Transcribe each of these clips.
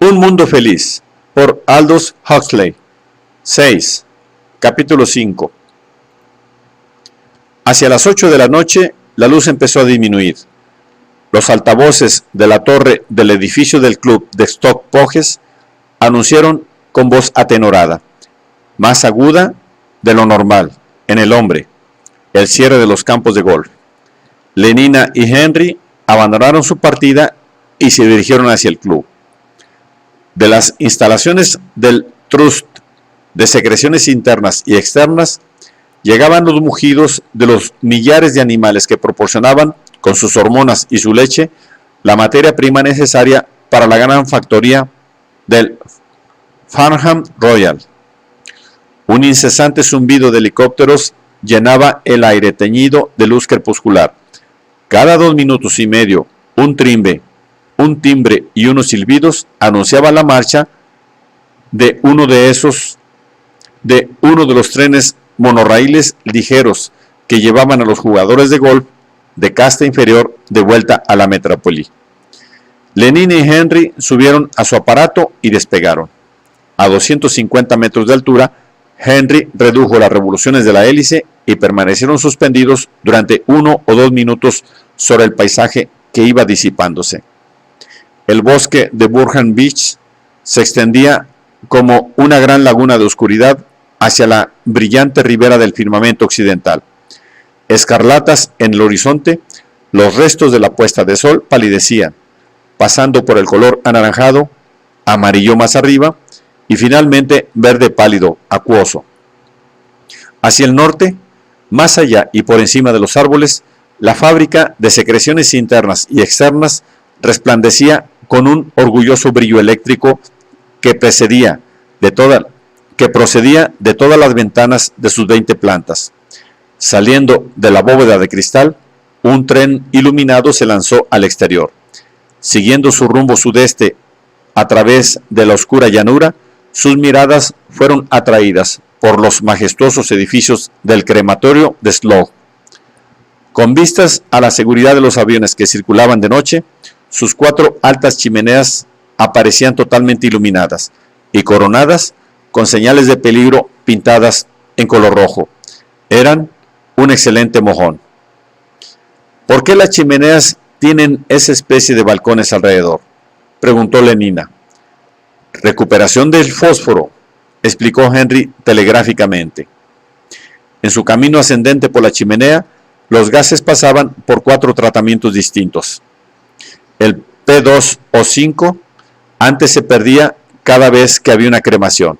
Un mundo feliz, por Aldous Huxley. 6. Capítulo 5. Hacia las 8 de la noche, la luz empezó a disminuir. Los altavoces de la torre del edificio del club de Stock Poges anunciaron con voz atenorada, más aguda de lo normal, en el hombre, el cierre de los campos de golf. Lenina y Henry abandonaron su partida y se dirigieron hacia el club. De las instalaciones del Trust de secreciones internas y externas llegaban los mugidos de los millares de animales que proporcionaban, con sus hormonas y su leche, la materia prima necesaria para la gran factoría del Farnham Royal. Un incesante zumbido de helicópteros llenaba el aire teñido de luz crepuscular. Cada 2 minutos y medio, un timbre y unos silbidos anunciaban la marcha de uno de los trenes monorraíles ligeros que llevaban a los jugadores de golf de casta inferior de vuelta a la metrópoli. Lenina y Henry subieron a su aparato y despegaron. A 250 metros de altura, Henry redujo las revoluciones de la hélice y permanecieron suspendidos durante 1 o 2 minutos sobre el paisaje que iba disipándose. El bosque de Burhan Beach se extendía como una gran laguna de oscuridad hacia la brillante ribera del firmamento occidental. Escarlatas en el horizonte, los restos de la puesta de sol palidecían, pasando por el color anaranjado, amarillo más arriba y finalmente verde pálido, acuoso. Hacia el norte, más allá y por encima de los árboles, la fábrica de secreciones internas y externas resplandecía con un orgulloso brillo eléctrico que procedía de todas las ventanas de sus 20 plantas. Saliendo de la bóveda de cristal, un tren iluminado se lanzó al exterior. Siguiendo su rumbo sudeste a través de la oscura llanura, sus miradas fueron atraídas por los majestuosos edificios del crematorio de Slough. Con vistas a la seguridad de los aviones que circulaban de noche, sus 4 altas chimeneas aparecían totalmente iluminadas y coronadas con señales de peligro pintadas en color rojo. Eran un excelente mojón. ¿Por qué las chimeneas tienen esa especie de balcones alrededor?, preguntó Lenina. Recuperación del fósforo, explicó Henry telegráficamente. En su camino ascendente por la chimenea, los gases pasaban por 4 tratamientos distintos. El P2O5 antes se perdía cada vez que había una cremación.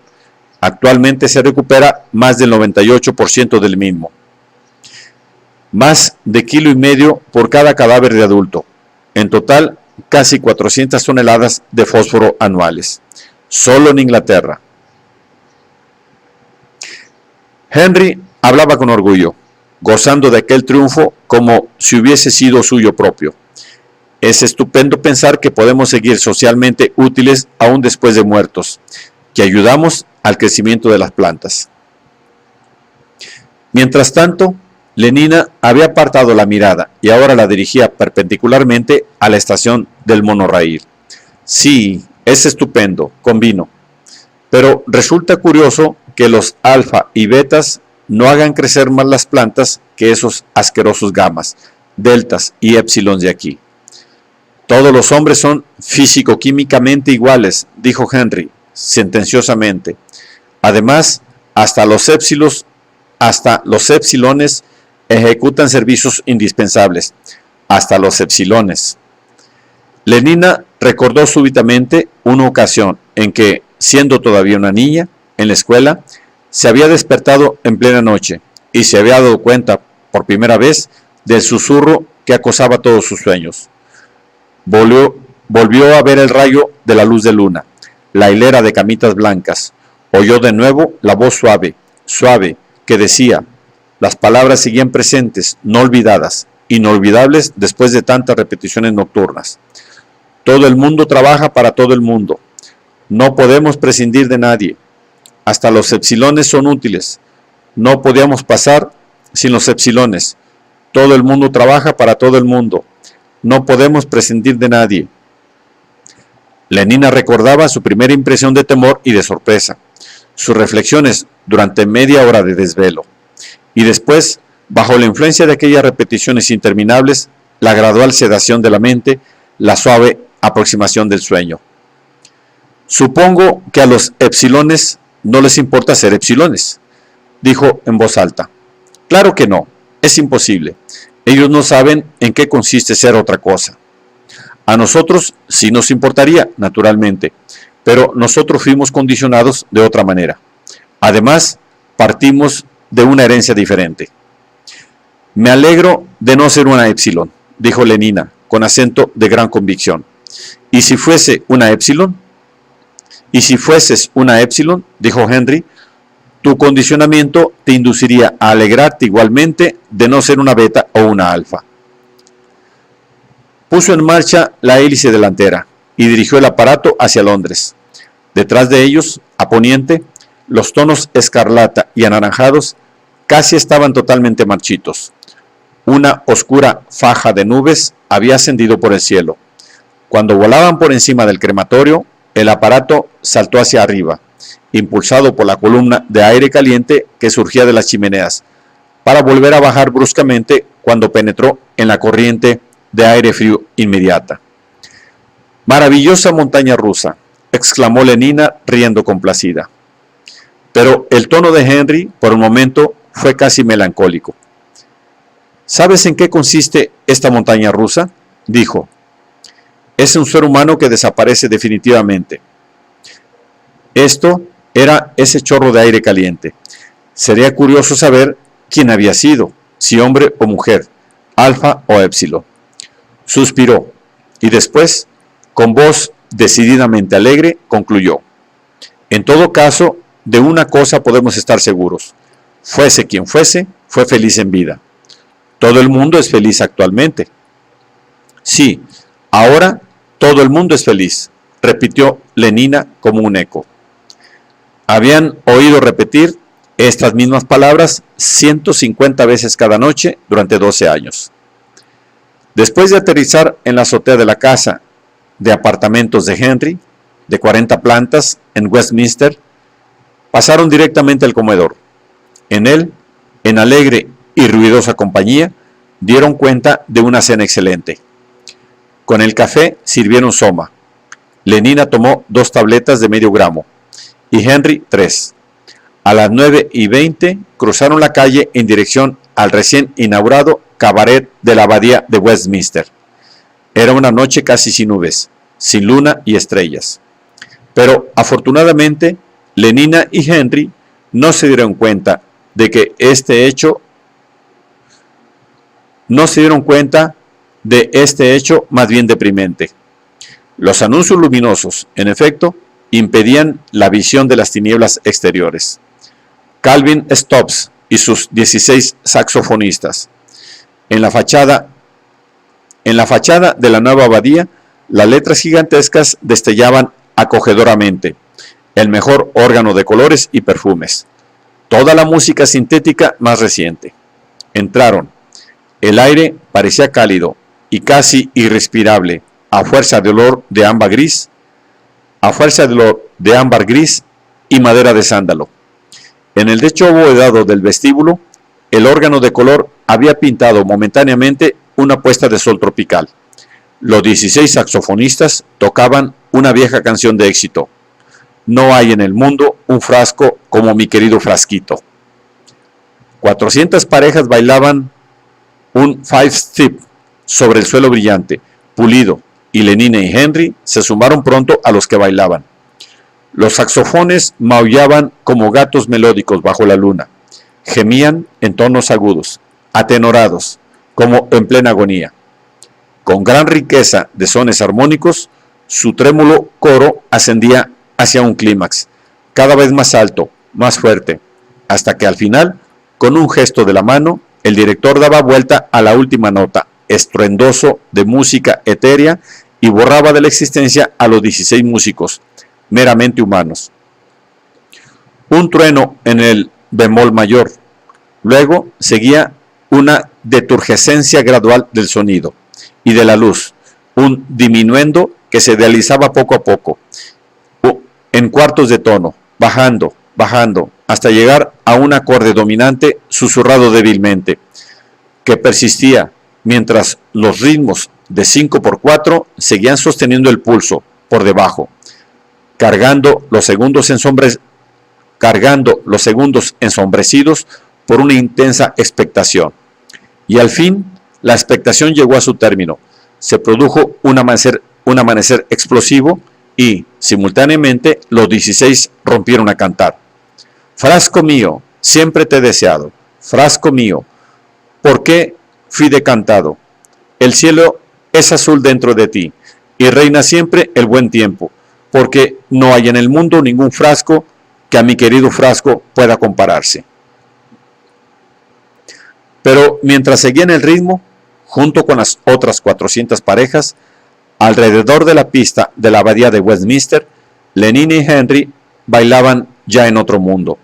Actualmente se recupera más del 98% del mismo. Más de 1,5 kg por cada cadáver de adulto. En total, casi 400 toneladas de fósforo anuales. Solo en Inglaterra. Henry hablaba con orgullo, gozando de aquel triunfo como si hubiese sido suyo propio. Es estupendo pensar que podemos seguir socialmente útiles aún después de muertos, que ayudamos al crecimiento de las plantas. Mientras tanto, Lenina había apartado la mirada y ahora la dirigía perpendicularmente a la estación del monorraíl. Sí, es estupendo, convino. Pero resulta curioso que los alfa y betas no hagan crecer más las plantas que esos asquerosos gamas, deltas y épsilons de aquí. Todos los hombres son físico-químicamente iguales, dijo Henry, sentenciosamente. Además, hasta los epsilones ejecutan servicios indispensables. Hasta los epsilones. Lenina recordó súbitamente una ocasión en que, siendo todavía una niña, en la escuela, se había despertado en plena noche y se había dado cuenta, por primera vez, del susurro que acosaba todos sus sueños. Volvió a ver el rayo de la luz de luna, la hilera de camitas blancas. Oyó de nuevo la voz suave, que decía, las palabras seguían presentes, no olvidadas, inolvidables después de tantas repeticiones nocturnas. Todo el mundo trabaja para todo el mundo. No podemos prescindir de nadie. Hasta los epsilones son útiles. No podíamos pasar sin los epsilones. Todo el mundo trabaja para todo el mundo. No podemos prescindir de nadie. Lenina recordaba su primera impresión de temor y de sorpresa, sus reflexiones durante media hora de desvelo, y después, bajo la influencia de aquellas repeticiones interminables, la gradual sedación de la mente, la suave aproximación del sueño. Supongo que a los epsilones no les importa ser epsilones, dijo en voz alta. Claro que no, es imposible. Ellos no saben en qué consiste ser otra cosa. A nosotros sí nos importaría, naturalmente, pero nosotros fuimos condicionados de otra manera. Además, partimos de una herencia diferente. Me alegro de no ser una epsilon, dijo Lenina, con acento de gran convicción. ¿Y si fuese una epsilon? Y si fueses una epsilon, dijo Henry, tu condicionamiento te induciría a alegrarte igualmente de no ser una beta o una alfa. Puso en marcha la hélice delantera y dirigió el aparato hacia Londres. Detrás de ellos, a poniente, los tonos escarlata y anaranjados casi estaban totalmente marchitos. Una oscura faja de nubes había ascendido por el cielo. Cuando volaban por encima del crematorio, el aparato saltó hacia arriba, impulsado por la columna de aire caliente que surgía de las chimeneas, para volver a bajar bruscamente cuando penetró en la corriente de aire frío inmediata. «Maravillosa montaña rusa», exclamó Lenina riendo complacida. Pero el tono de Henry, por un momento, fue casi melancólico. «¿Sabes en qué consiste esta montaña rusa?», dijo. «Es un ser humano que desaparece definitivamente». Esto era ese chorro de aire caliente. Sería curioso saber quién había sido, si hombre o mujer, alfa o épsilon. Suspiró y después, con voz decididamente alegre, concluyó. En todo caso, de una cosa podemos estar seguros. Fuese quien fuese, fue feliz en vida. Todo el mundo es feliz actualmente. Sí, ahora todo el mundo es feliz, repitió Lenina como un eco. Habían oído repetir estas mismas palabras 150 veces cada noche durante 12 años. Después de aterrizar en la azotea de la casa de apartamentos de Henry, de 40 plantas, en Westminster, pasaron directamente al comedor. En él, en alegre y ruidosa compañía, dieron cuenta de una cena excelente. Con el café sirvieron soma. Lenina tomó 2 tabletas de medio gramo y Henry 3. A las 9:20 cruzaron la calle en dirección al recién inaugurado cabaret de la abadía de Westminster. Era una noche casi sin nubes, sin luna y estrellas. Pero afortunadamente, Lenina y Henry no se dieron cuenta de este hecho más bien deprimente. Los anuncios luminosos, en efecto, impedían la visión de las tinieblas exteriores. Calvin Stubbs y sus 16 saxofonistas. En la fachada de la nueva abadía, las letras gigantescas destellaban acogedoramente. El mejor órgano de colores y perfumes. Toda la música sintética más reciente. Entraron. El aire parecía cálido y casi irrespirable, a fuerza de olor de ámbar gris y madera de sándalo. En el techo abovedado del vestíbulo, el órgano de color había pintado momentáneamente una puesta de sol tropical. Los 16 saxofonistas tocaban una vieja canción de éxito. No hay en el mundo un frasco como mi querido frasquito. 400 parejas bailaban un five-step sobre el suelo brillante, pulido, y Lenina y Henry se sumaron pronto a los que bailaban. Los saxofones maullaban como gatos melódicos bajo la luna. Gemían en tonos agudos, atenorados, como en plena agonía. Con gran riqueza de sones armónicos, su trémulo coro ascendía hacia un clímax, cada vez más alto, más fuerte, hasta que al final, con un gesto de la mano, el director daba vuelta a la última nota, estruendoso de música etérea, y borraba de la existencia a los 16 músicos, meramente humanos. Un trueno en el bemol mayor. Luego seguía una deturgescencia gradual del sonido y de la luz, un diminuendo que se deslizaba poco a poco, en cuartos de tono, bajando, bajando, hasta llegar a un acorde dominante susurrado débilmente, que persistía mientras los ritmos de 5x4 seguían sosteniendo el pulso por debajo, cargando los segundos ensombrecidos por una intensa expectación. Y al fin, la expectación llegó a su término. Se produjo un amanecer explosivo y, simultáneamente, los 16 rompieron a cantar. Frasco mío, siempre te he deseado. Frasco mío, ¿por qué fui decantado? El cielo es azul dentro de ti y reina siempre el buen tiempo, porque no hay en el mundo ningún frasco que a mi querido frasco pueda compararse. Pero mientras seguían el ritmo, junto con las otras 400 parejas, alrededor de la pista de la abadía de Westminster, Lenine y Henry bailaban ya en otro mundo,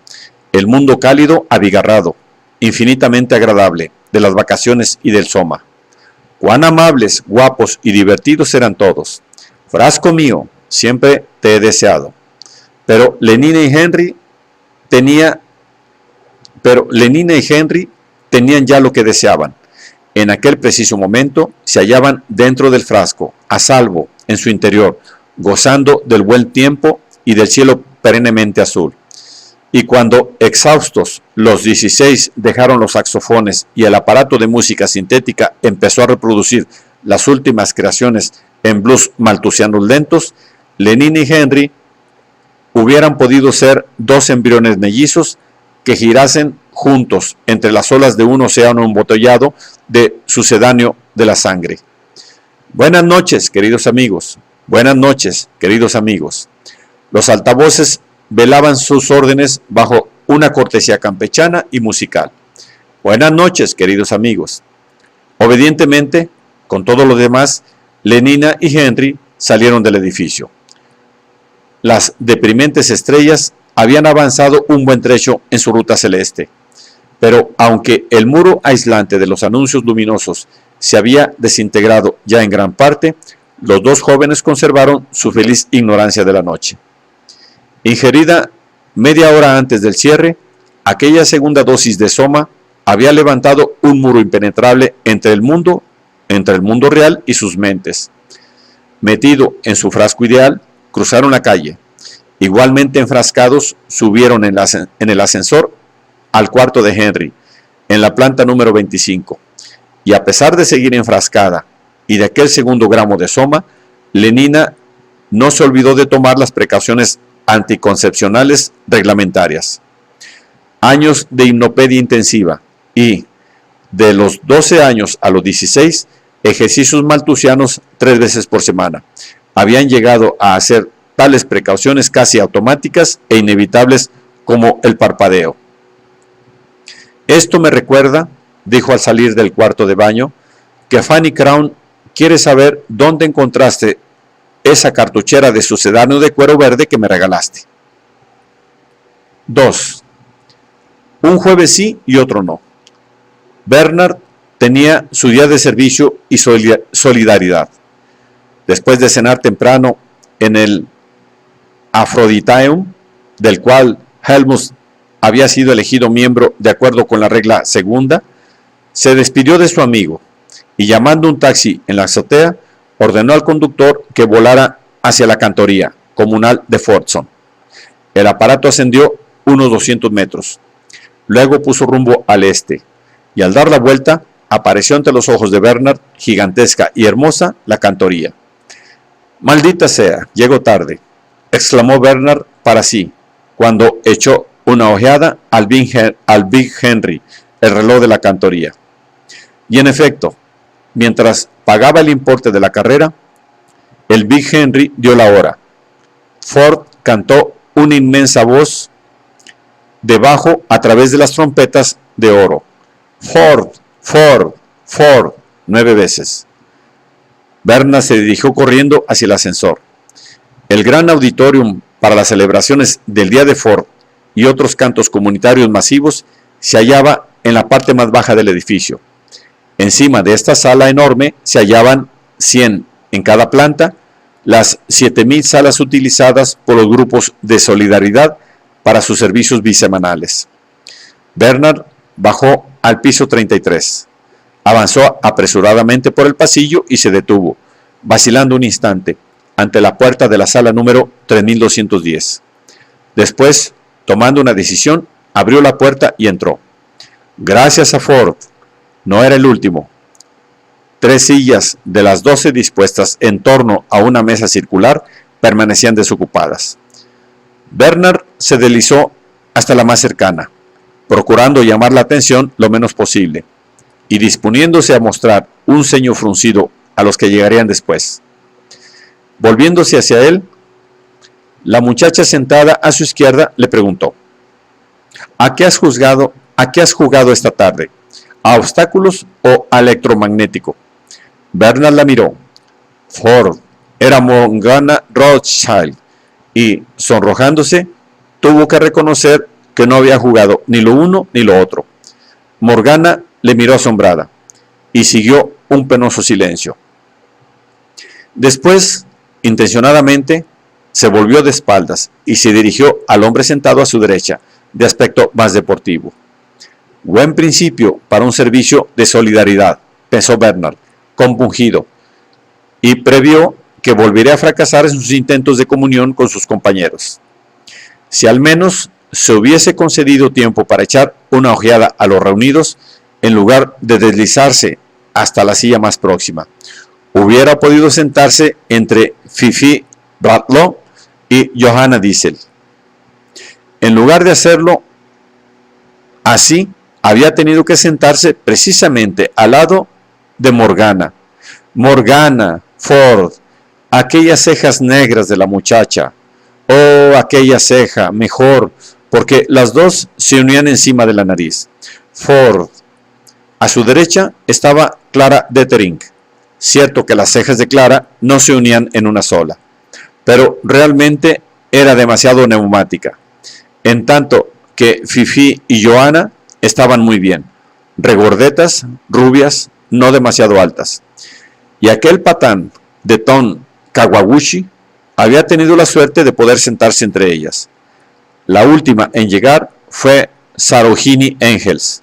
el mundo cálido, abigarrado, infinitamente agradable, de las vacaciones y del Soma. Cuán amables, guapos y divertidos eran todos. Frasco mío, siempre te he deseado. Pero Lenine y Henry tenían ya lo que deseaban. En aquel preciso momento se hallaban dentro del frasco, a salvo, en su interior, gozando del buen tiempo y del cielo perennemente azul. Y cuando, exhaustos, los 16 dejaron los saxofones y el aparato de música sintética empezó a reproducir las últimas creaciones en blues malthusianos lentos, Lenine y Henry hubieran podido ser dos embriones mellizos que girasen juntos entre las olas de un océano embotellado de sucedáneo de la sangre. Buenas noches, queridos amigos. Buenas noches, queridos amigos. Los altavoces velaban sus órdenes bajo una cortesía campechana y musical. Buenas noches, queridos amigos. Obedientemente, con todo lo demás, Lenina y Henry salieron del edificio. Las deprimentes estrellas habían avanzado un buen trecho en su ruta celeste, pero aunque el muro aislante de los anuncios luminosos se había desintegrado ya en gran parte, los dos jóvenes conservaron su feliz ignorancia de la noche. Ingerida media hora antes del cierre, aquella segunda dosis de Soma había levantado un muro impenetrable entre el mundo real y sus mentes. Metido en su frasco ideal, cruzaron la calle. Igualmente enfrascados, subieron en el ascensor al cuarto de Henry, en la planta número 25. Y a pesar de seguir enfrascada y de aquel segundo gramo de Soma, Lenina no se olvidó de tomar las precauciones anticoncepcionales reglamentarias. Años de hipnopedia intensiva y, de los 12 años a los 16, ejercicios malthusianos 3 veces por semana, habían llegado a hacer tales precauciones casi automáticas e inevitables como el parpadeo. Esto me recuerda, dijo al salir del cuarto de baño, que Fanny Crown quiere saber dónde encontraste esa cartuchera de sucedáneo de cuero verde que me regalaste. 2. Un jueves sí y otro no. Bernard tenía su día de servicio y solidaridad. Después de cenar temprano en el Aphroditeum, del cual Helmut había sido elegido miembro de acuerdo con la regla segunda, se despidió de su amigo y, llamando un taxi en la azotea, ordenó al conductor que volara hacia la cantoría comunal de Fordson. El aparato ascendió unos 200 metros. Luego puso rumbo al este y, al dar la vuelta, apareció ante los ojos de Bernard, gigantesca y hermosa, la cantoría. «Maldita sea, llego tarde», exclamó Bernard para sí, cuando echó una ojeada al Big Henry, el reloj de la cantoría. Y en efecto, mientras pagaba el importe de la carrera, el Big Henry dio la hora. Ford cantó una inmensa voz de bajo a través de las trompetas de oro. «Ford, Ford, Ford», 9 veces. Bernard se dirigió corriendo hacia el ascensor. El gran auditorium para las celebraciones del Día de Ford y otros cantos comunitarios masivos se hallaba en la parte más baja del edificio. Encima de esta sala enorme se hallaban 100 en cada planta, las 7.000 salas utilizadas por los grupos de solidaridad para sus servicios bisemanales. Bernard bajó al piso 33. Avanzó apresuradamente por el pasillo y se detuvo, vacilando un instante, ante la puerta de la sala número 3210. Después, tomando una decisión, abrió la puerta y entró. Gracias a Ford, no era el último. 3 sillas de las 12 dispuestas en torno a una mesa circular permanecían desocupadas. Bernard se deslizó hasta la más cercana, procurando llamar la atención lo menos posible, y disponiéndose a mostrar un ceño fruncido a los que llegarían después. Volviéndose hacia él, la muchacha sentada a su izquierda le preguntó: ¿A qué has jugado esta tarde? ¿A obstáculos o a electromagnético? Bernard la miró. Ford era Morgana Rothschild y, sonrojándose, tuvo que reconocer que no había jugado ni lo uno ni lo otro. Morgana le miró asombrada y siguió un penoso silencio. Después, intencionadamente, se volvió de espaldas y se dirigió al hombre sentado a su derecha, de aspecto más deportivo. Buen principio para un servicio de solidaridad, pensó Bernard, compungido, y previó que volvería a fracasar en sus intentos de comunión con sus compañeros. Si al menos se hubiese concedido tiempo para echar una ojeada a los reunidos, en lugar de deslizarse hasta la silla más próxima, hubiera podido sentarse entre Fifi Bradlow y Johanna Diesel. En lugar de hacerlo así, había tenido que sentarse precisamente al lado de Morgana. Morgana, Ford, aquellas cejas negras de la muchacha. Oh, aquella ceja, mejor, porque las dos se unían encima de la nariz. Ford. A su derecha estaba Clara Detering. Cierto que las cejas de Clara no se unían en una sola, pero realmente era demasiado neumática. En tanto que Fifi y Johanna estaban muy bien, regordetas, rubias, no demasiado altas. Y aquel patán de Tom Kawaguchi había tenido la suerte de poder sentarse entre ellas. La última en llegar fue Sarojini Engels.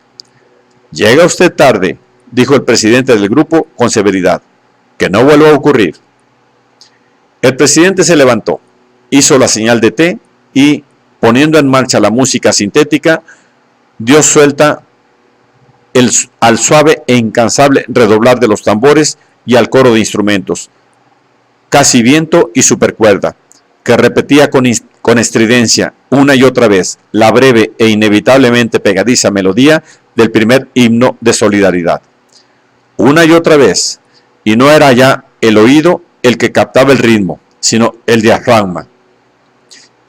«Llega usted tarde», dijo el presidente del grupo con severidad. «Que no vuelva a ocurrir». El presidente se levantó, hizo la señal de T y, poniendo en marcha la música sintética, dio suelta al suave e incansable redoblar de los tambores y al coro de instrumentos, casi viento y supercuerda, que repetía con estridencia una y otra vez la breve e inevitablemente pegadiza melodía del primer himno de solidaridad. Una y otra vez, y no era ya el oído el que captaba el ritmo, sino el diafragma.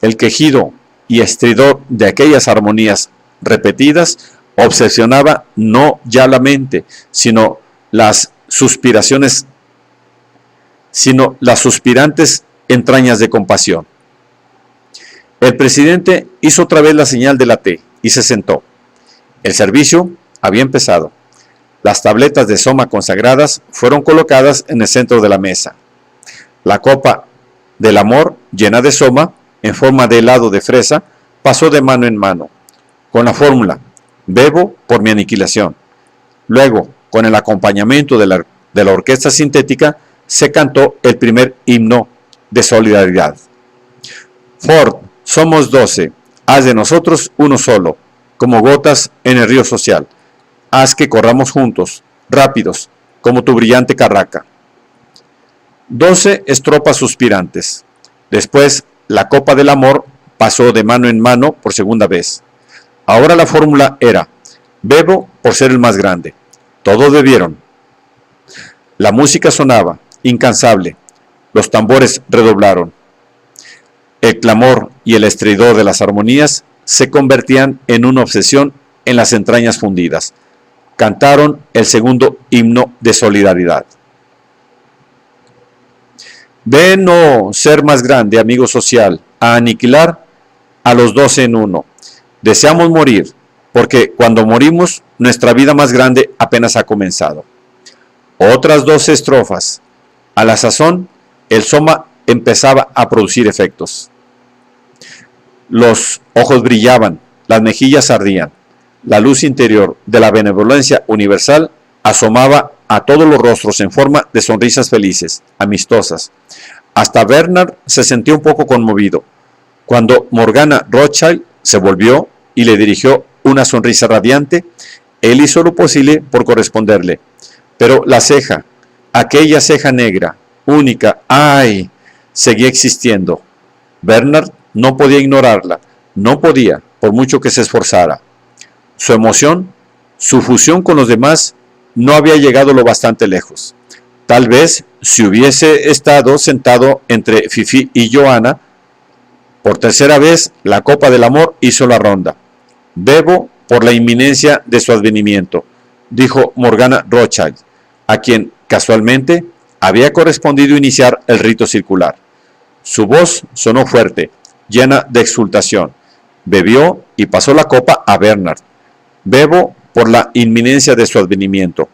El quejido y estridor de aquellas armonías repetidas obsesionaba no ya la mente, sino las suspirantes entrañas de compasión. El presidente hizo otra vez la señal de la T y se sentó. El servicio había empezado. Las tabletas de soma consagradas fueron colocadas en el centro de la mesa. La copa del amor, llena de soma, en forma de helado de fresa, pasó de mano en mano, con la fórmula: bebo por mi aniquilación. Luego, con el acompañamiento de la orquesta sintética, se cantó el primer himno de solidaridad. Ford, somos 12, haz de nosotros uno solo, como gotas en el río social. Haz que corramos juntos, rápidos, como tu brillante carraca. 12 estrofas suspirantes. Después, la copa del amor pasó de mano en mano por segunda vez. Ahora la fórmula era: bebo por ser el más grande. Todos bebieron. La música sonaba, incansable. Los tambores redoblaron. El clamor y el estridor de las armonías se convertían en una obsesión en las entrañas fundidas. Cantaron el segundo himno de solidaridad. Ven, oh ser más grande, amigo social, a aniquilar a los 12 en uno. Deseamos morir, porque cuando morimos, nuestra vida más grande apenas ha comenzado. Otras 12 estrofas. A la sazón, el soma empezaba a producir efectos. Los ojos brillaban, las mejillas ardían. La luz interior de la benevolencia universal asomaba a todos los rostros en forma de sonrisas felices, amistosas. Hasta Bernard se sentía un poco conmovido. Cuando Morgana Rothschild se volvió y le dirigió una sonrisa radiante, él hizo lo posible por corresponderle. Pero la ceja, aquella ceja negra, única, ¡ay!, seguía existiendo. Bernard no podía ignorarla, no podía, por mucho que se esforzara. Su emoción, su fusión con los demás, no había llegado lo bastante lejos. Tal vez, si hubiese estado sentado entre Fifi y Johanna, por tercera vez la copa del amor hizo la ronda. Bebo por la inminencia de su advenimiento, dijo Morgana Rothschild, a quien, casualmente, había correspondido iniciar el rito circular. Su voz sonó fuerte, llena de exultación. Bebió y pasó la copa a Bernard. Bebo por la inminencia de su advenimiento,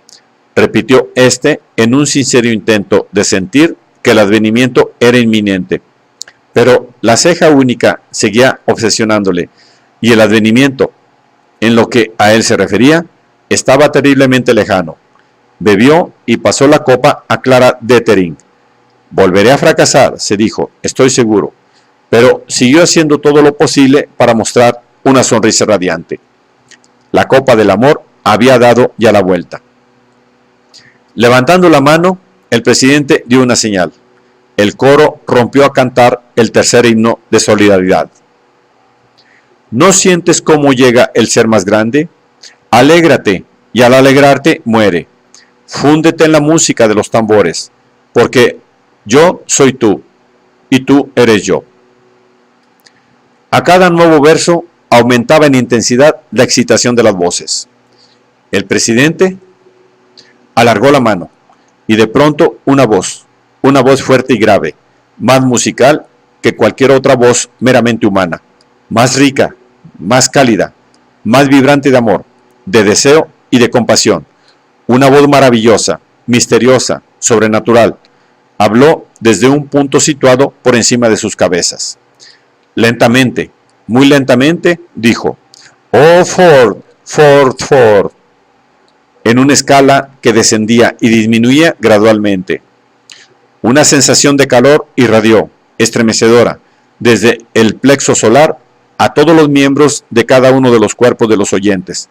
repitió este en un sincero intento de sentir que el advenimiento era inminente. Pero la ceja única seguía obsesionándole, y el advenimiento, en lo que a él se refería, estaba terriblemente lejano. Bebió y pasó la copa a Clara Detering. Volveré a fracasar, se dijo, estoy seguro, pero siguió haciendo todo lo posible para mostrar una sonrisa radiante. La copa del amor había dado ya la vuelta. Levantando la mano, el presidente dio una señal. El coro rompió a cantar el tercer himno de solidaridad. ¿No sientes cómo llega el ser más grande? Alégrate, y al alegrarte muere. Fúndete en la música de los tambores, porque yo soy tú, y tú eres yo. A cada nuevo verso aumentaba en intensidad la excitación de las voces. El presidente alargó la mano, y de pronto una voz fuerte y grave, más musical que cualquier otra voz meramente humana, más rica, más cálida, más vibrante de amor, de deseo y de compasión. Una voz maravillosa, misteriosa, sobrenatural, habló desde un punto situado por encima de sus cabezas. Lentamente, muy lentamente, dijo: «Oh Ford, Ford, Ford», en una escala que descendía y disminuía gradualmente. Una sensación de calor irradió, estremecedora, desde el plexo solar a todos los miembros de cada uno de los cuerpos de los oyentes.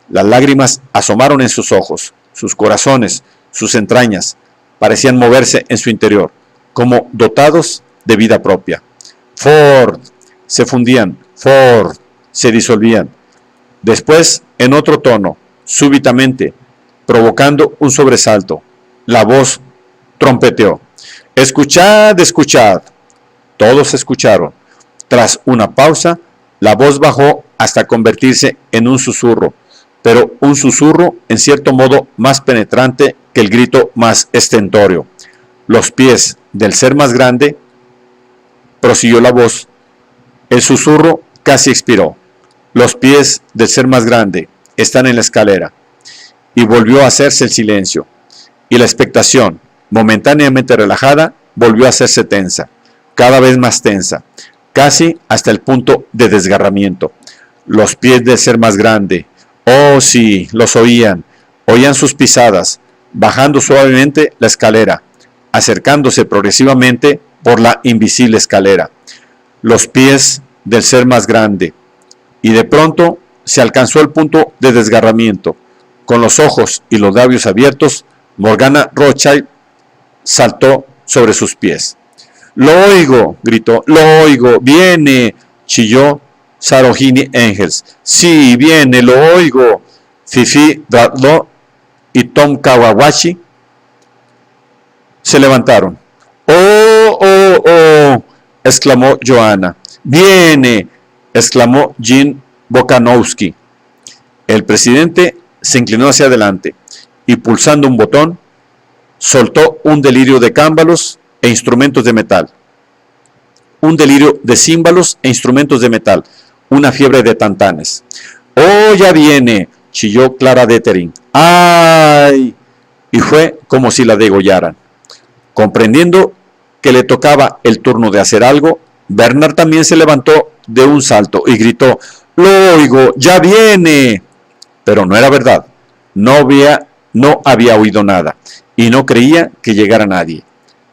Las lágrimas asomaron en sus ojos, sus corazones, sus entrañas, parecían moverse en su interior, como dotados de vida propia. Ford, se fundían, Ford, se disolvían. Después, en otro tono, súbitamente, provocando un sobresalto, la voz trompeteó: «Escuchad, escuchad». Todos escucharon. Tras una pausa, la voz bajó hasta convertirse en un susurro, pero un susurro en cierto modo más penetrante que el grito más estentóreo. «Los pies del ser más grande», prosiguió la voz. El susurro casi expiró. «Los pies del ser más grande están en la escalera». Y volvió a hacerse el silencio, y la expectación, momentáneamente relajada, volvió a hacerse tensa, cada vez más tensa, casi hasta el punto de desgarramiento. Los pies del ser más grande, oh sí, los oían sus pisadas, bajando suavemente la escalera, acercándose progresivamente por la invisible escalera. Los pies del ser más grande, y de pronto se alcanzó el punto de desgarramiento. Con los ojos y los labios abiertos, Morgana Rothschild saltó sobre sus pies. «¡Lo oigo!», gritó. «¡Lo oigo! ¡Viene!», chilló Sarojini Engels. «Sí, viene, lo oigo». Fifi Bradlaugh y Tom Kawabashi se levantaron. «¡Oh, oh, oh!», exclamó Johanna. «¡Viene!», exclamó Jean Bokanowski. El presidente se inclinó hacia adelante y, pulsando un botón, soltó un delirio de cámbalos e instrumentos de metal. Un delirio de címbalos e instrumentos de metal. Una fiebre de tantanes. «¡Oh, ya viene!», chilló Clara Detering. «¡Ay!». Y fue como si la degollaran. Comprendiendo que le tocaba el turno de hacer algo, Bernard también se levantó de un salto y gritó: «¡Lo oigo! ¡Ya viene!». Pero no era verdad. No había oído nada y no creía que llegara nadie.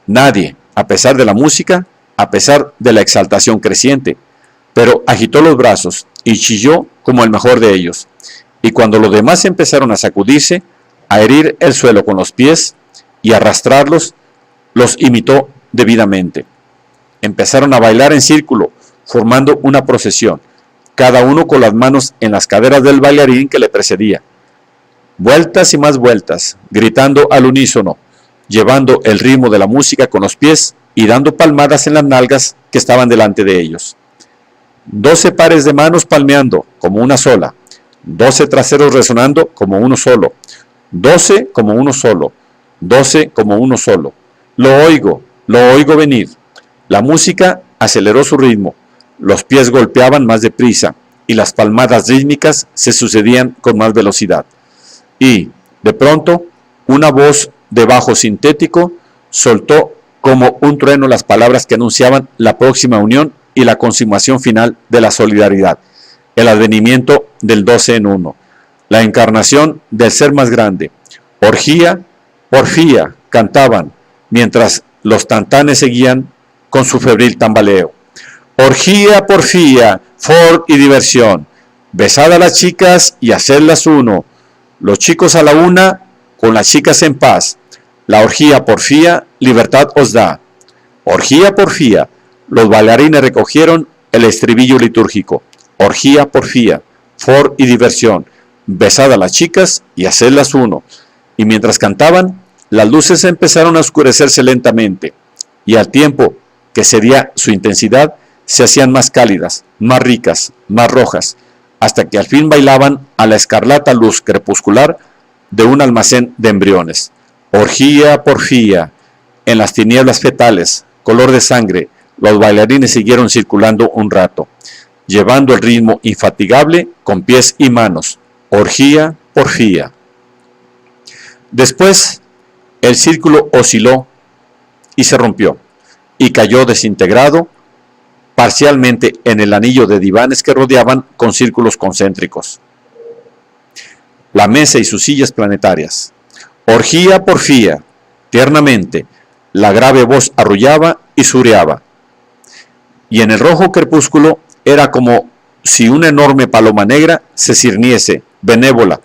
Nadie, a pesar de la música, a pesar de la exaltación creciente. Pero agitó los brazos y chilló como el mejor de ellos. Y cuando los demás empezaron a sacudirse, a herir el suelo con los pies y arrastrarlos, los imitó debidamente. Empezaron a bailar en círculo, formando una procesión, cada uno con las manos en las caderas del bailarín que le precedía. Vueltas y más vueltas, gritando al unísono, llevando el ritmo de la música con los pies y dando palmadas en las nalgas que estaban delante de ellos. 12 pares de manos palmeando como una sola, 12 traseros resonando como uno solo, 12 como uno solo, 12 como uno solo. Lo oigo venir. La música aceleró su ritmo, los pies golpeaban más deprisa y las palmadas rítmicas se sucedían con más velocidad. Y, de pronto, una voz de bajo sintético soltó como un trueno las palabras que anunciaban la próxima unión y la consumación final de la solidaridad, el advenimiento del 12 en 1, la encarnación del ser más grande. Orgía, porfía, cantaban, mientras los tantanes seguían con su febril tambaleo. Orgía, porfía, for y diversión. Besad a las chicas y hacedlas uno. Los chicos a la una, con las chicas en paz. La orgía, porfía, libertad os da. Orgía, porfía. Los bailarines recogieron el estribillo litúrgico. Orgía, porfía, for y diversión. Besad a las chicas y hacedlas uno. Y mientras cantaban, las luces empezaron a oscurecerse lentamente, y al tiempo que cedía su intensidad, se hacían más cálidas, más ricas, más rojas, hasta que al fin bailaban a la escarlata luz crepuscular de un almacén de embriones. Orgía, porfía. En las tinieblas fetales, color de sangre, los bailarines siguieron circulando un rato, llevando el ritmo infatigable con pies y manos. Orgía, porfía. Después, el círculo osciló y se rompió, y cayó desintegrado parcialmente en el anillo de divanes que rodeaban con círculos concéntricos la mesa y sus sillas planetarias. Orgía, porfía. Tiernamente, la grave voz arrullaba y sureaba, y en el rojo crepúsculo era como si una enorme paloma negra se cirniese, benévola,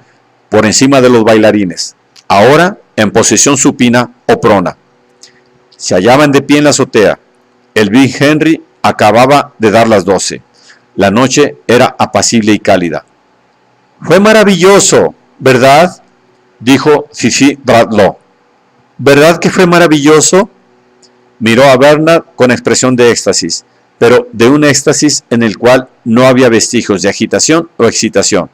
por encima de los bailarines, ahora en posición supina o prona. Se hallaban de pie en la azotea. El Big Henry acababa de dar las 12. La noche era apacible y cálida. «Fue maravilloso, ¿verdad?», dijo Fifi Bradlaugh. «¿Verdad que fue maravilloso?». Miró a Bernard con expresión de éxtasis, pero de un éxtasis en el cual no había vestigios de agitación o excitación,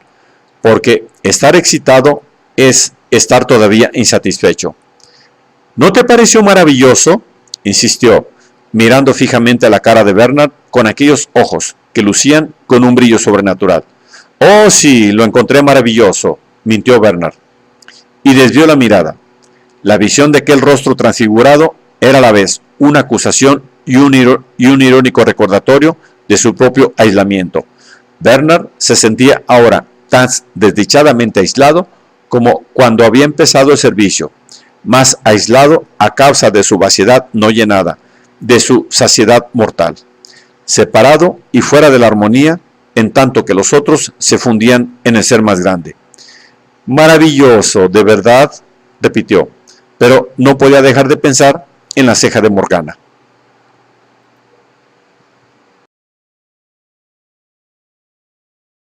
porque estar excitado es estar todavía insatisfecho. «¿No te pareció maravilloso?», insistió, mirando fijamente a la cara de Bernard con aquellos ojos que lucían con un brillo sobrenatural. «Oh, sí, lo encontré maravilloso», mintió Bernard, y desvió la mirada. La visión de aquel rostro transfigurado era a la vez una acusación y un irónico recordatorio de su propio aislamiento. Bernard se sentía ahora tan desdichadamente aislado como cuando había empezado el servicio, más aislado a causa de su vaciedad no llenada, de su saciedad mortal, separado y fuera de la armonía, en tanto que los otros se fundían en el ser más grande. «Maravilloso, de verdad», repitió, pero no podía dejar de pensar en la ceja de Morgana.